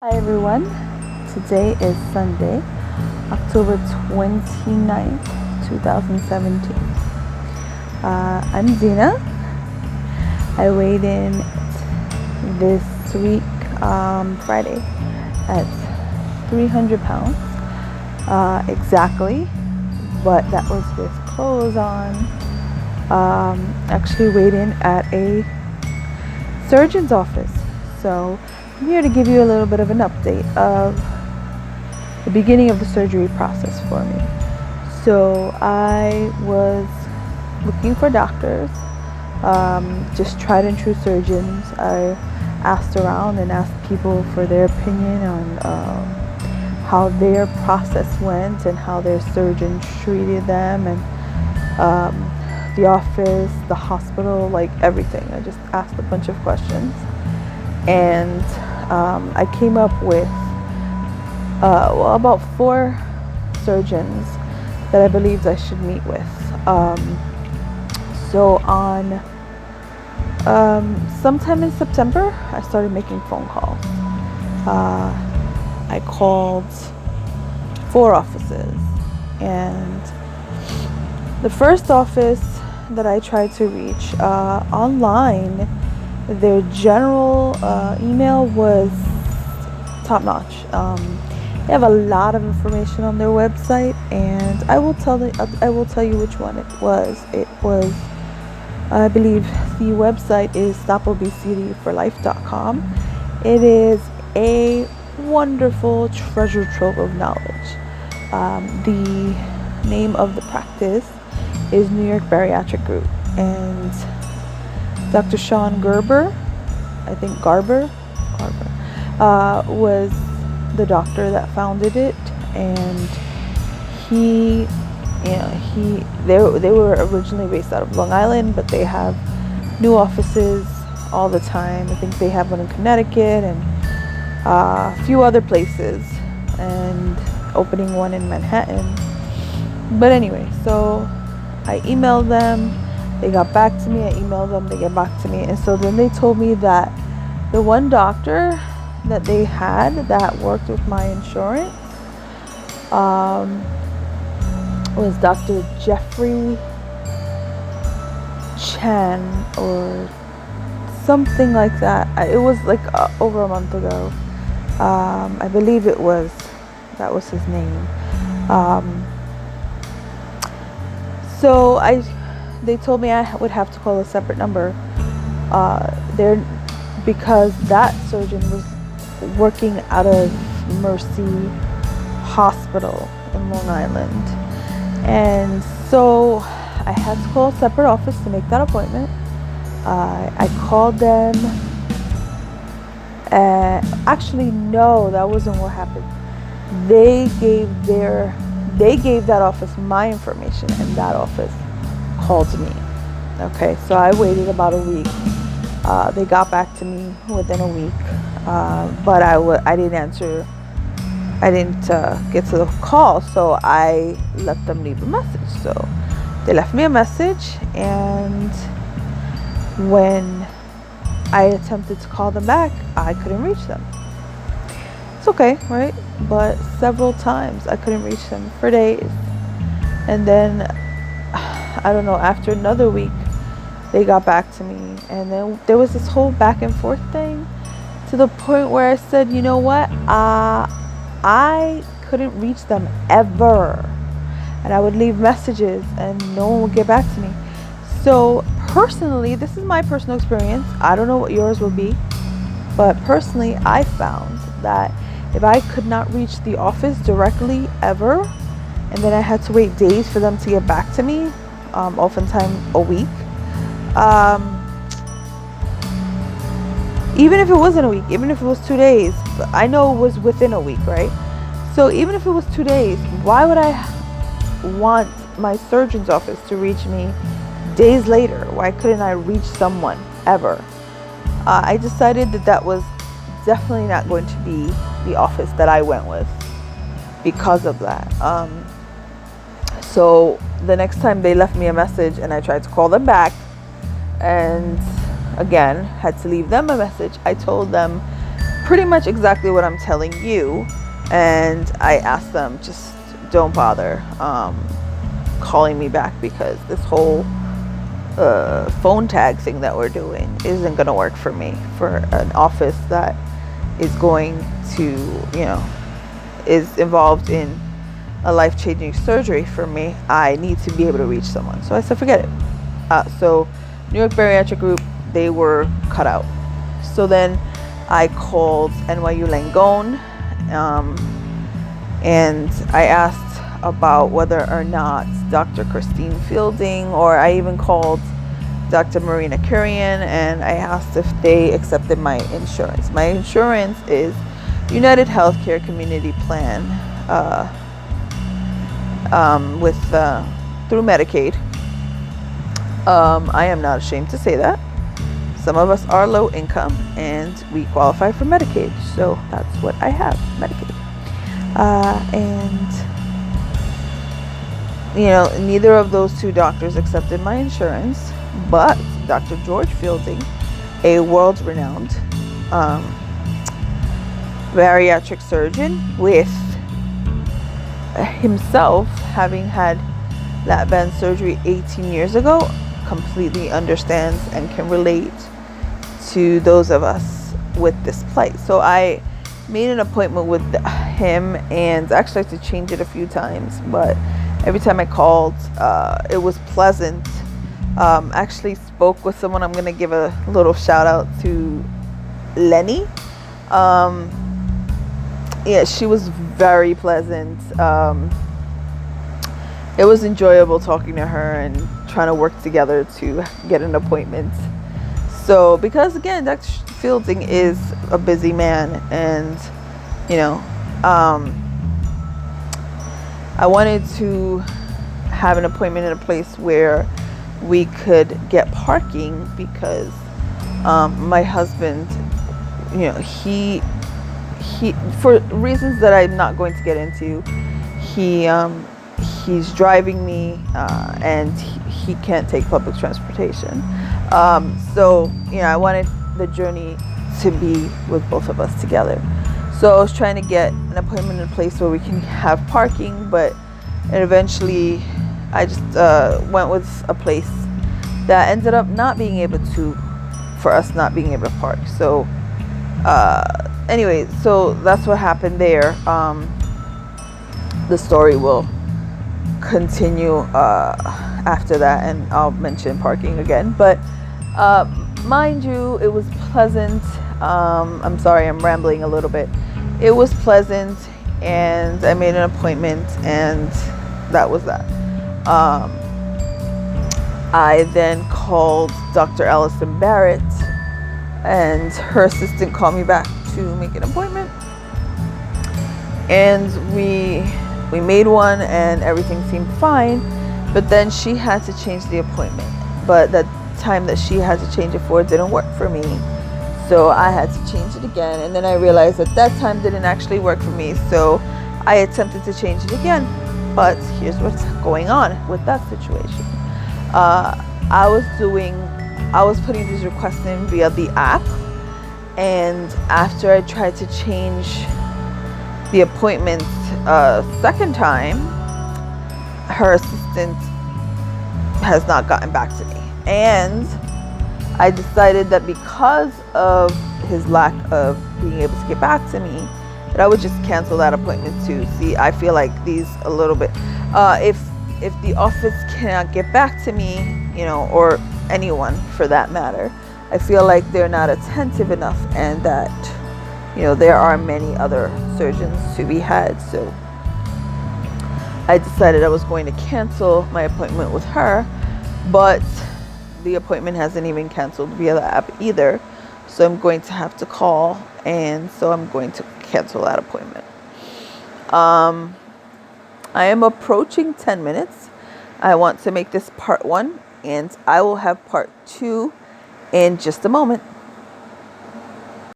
Hi everyone, today is Sunday, October 29th, 2017. I'm Zena. I weighed in this week, Friday, at 300 pounds exactly, but that was with clothes on. Actually weighed in at a surgeon's office. So I'm here to give you a little bit of an update of the beginning of the surgery process for me. So I was looking for doctors, just tried and true surgeons. I asked around and asked people for their opinion on how their process went and how their surgeons treated them, and the office, the hospital, like everything. I just asked a bunch of questions, and I came up with about 4 surgeons that I believed I should meet with. So on sometime in September, I started making phone calls. I called 4 offices, and the first office that I tried to reach online, their general email was top notch. They have a lot of information on their website, and I will tell you which one it was. It was, I believe, the website is stopobesityforlife.com. It is a wonderful treasure trove of knowledge. The name of the practice is New York Bariatric Group, and Dr. Sean Garber, was the doctor that founded it, and they were originally based out of Long Island, but they have new offices all the time. I think they have one in Connecticut and a few other places, and opening one in Manhattan. But anyway, so I emailed them, they got back to me, I emailed them, they get back to me, and so then they told me that the one doctor that they had that worked with my insurance was Dr. Jeffrey Chan or something like that. It was like over a month ago. I believe that was his name. So they told me I would have to call a separate number because that surgeon was working out of Mercy Hospital in Long Island, and so I had to call a separate office to make that appointment. I called them. Actually, no, that wasn't what happened. They gave that office my information, and that office called me. Okay, so I waited about a week. They got back to me within a week, but I didn't answer. I didn't get to the call, so I let them leave a message. So they left me a message, and when I attempted to call them back, I couldn't reach them. It's okay, right? But several times I couldn't reach them for days. And then, I don't know, after another week, they got back to me. And then there was this whole back and forth thing, to the point where I said, you know what? I couldn't reach them ever. And I would leave messages and no one would get back to me. So personally, this is my personal experience. I don't know what yours will be. But personally, I found that if I could not reach the office directly ever, and then I had to wait days for them to get back to me, oftentimes a week, even if it wasn't a week, even if it was 2 days, I know it was within a week, right? So even if it was 2 days, why would I want my surgeon's office to reach me days later? Why couldn't I reach someone ever? I decided that was definitely not going to be the office that I went with because of that. So the next time they left me a message and I tried to call them back, and again had to leave them a message, I told them pretty much exactly what I'm telling you. And I asked them, just don't bother calling me back, because this whole phone tag thing that we're doing isn't going to work for me, for an office that is going to, is involved in a life-changing surgery for me. I need to be able to reach someone. So I said, forget it. So New York Bariatric Group, they were cut out. So then I called NYU Langone, and I asked about whether or not Dr. Christine Fielding, or I even called Dr. Marina Kurian, and I asked if they accepted my insurance. My insurance is United Healthcare Community Plan through Medicaid. I am not ashamed to say that. Some of us are low income and we qualify for Medicaid, so that's what I have, Medicaid. And neither of those two doctors accepted my insurance, but Dr. George Fielding, a world-renowned bariatric surgeon, with himself having had lap band surgery 18 years ago, completely understands and can relate to those of us with this plight. So I made an appointment with him, and actually I had to change it a few times, but every time I called, it was pleasant. Actually spoke with someone. I'm going to give a little shout out to Lenny. Yeah, she was very pleasant. It was enjoyable talking to her and trying to work together to get an appointment. So, because again, Dr. Fielding is a busy man, and I wanted to have an appointment in a place where we could get parking, because my husband, he for reasons that I'm not going to get into, he's driving me, and he can't take public transportation. So I wanted the journey to be with both of us together. So I was trying to get an appointment in a place where we can have parking, but eventually I just went with a place that ended up not being able to park. So anyway, so that's what happened there. The story will continue after that, and I'll mention parking again. But mind you, it was pleasant. I'm sorry, I'm rambling a little bit. It was pleasant, and I made an appointment, and that was that. I then called Dr. Allison Barrett, and her assistant called me back to make an appointment, and we made one, and everything seemed fine. But then she had to change the appointment, but the time that she had to change it for didn't work for me, so I had to change it again. And then I realized that time didn't actually work for me, so I attempted to change it again. But here's what's going on with that situation. I was putting these requests in via the app, and after I tried to change the appointment second time, her assistant has not gotten back to me. And I decided that because of his lack of being able to get back to me, that I would just cancel that appointment too. See, I feel like these a little bit, if the office cannot get back to me, or anyone for that matter, I feel like they're not attentive enough, and that there are many other surgeons to be had. So I decided I was going to cancel my appointment with her, but the appointment hasn't even canceled via the app either. So I'm going to have to call, and so I'm going to cancel that appointment. I am approaching 10 minutes. I want to make this part 1, and I will have part 2 in just a moment.